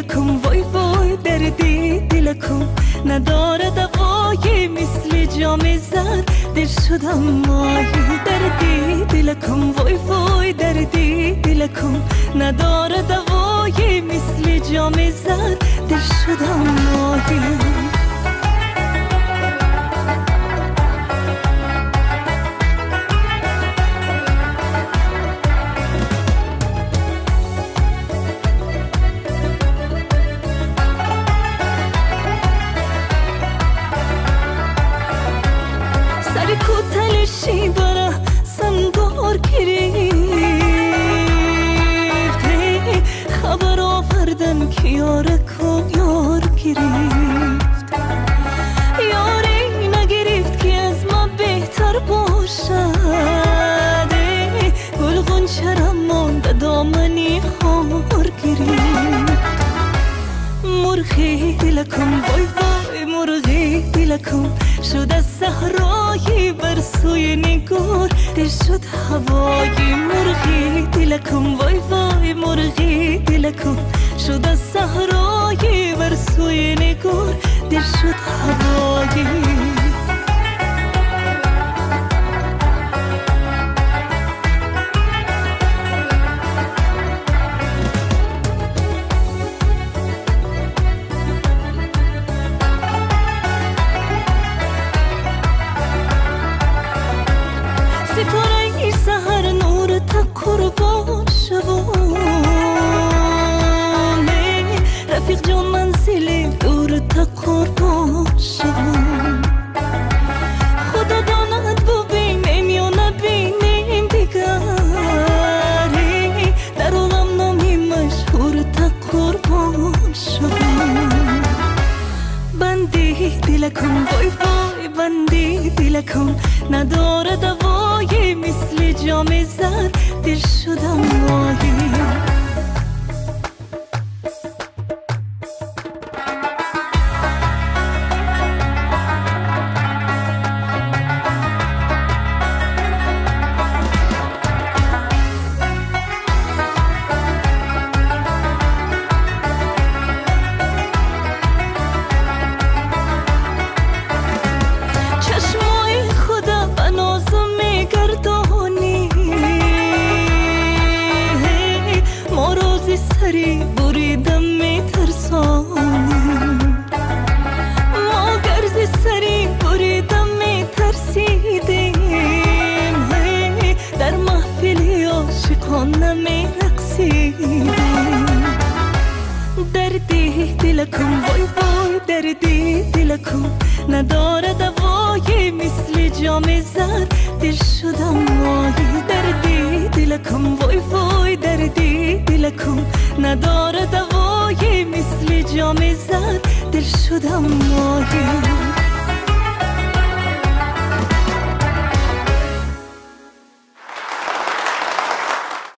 دلکم وای وای دردی دلکم نداره دوای مثل جام زر دل شدم ماهی دردی دلکم وای وای دردی دلکم نداره دوای مثل جام زر دل شدم ماهی کتلشی داره سنگار گرفته خبر آوردن که یاره کو یار گرفت یاری نگرفت که از ما بهتر باشد گل غنچرم مانده دامنی خار گرفت مرغی دلکم وای وای مرغی دلکم شد از صحرای بر سوی نگار دل شد هوای مرغی دلکم وای وای مرغی دلکم شد از صحرای بر سوی نگار دل شد هوای ستاره سحر نور تا قربان شوانه رفیق جان منزل دور تا قربان شوان خدا داند ببینیم یا نبینیم دیگری در عالم نامی مشهور تا قربان شوان بندی دلکم وای وای بندی دلکم نداره دوای مثل جام زر دل شدم ماهی سری بریدم میترسانی ما گرز سری بریدم میترسیدیم در محفلی عاشقان نمیرقصیدیم دردی دلکم وای وای دردی دلکم نداره دوای مثل جام زر دل شدم ماهی دردی دلکم وای وای دردی دلکم نداره دوای مثل جام زر دل شدم ماهی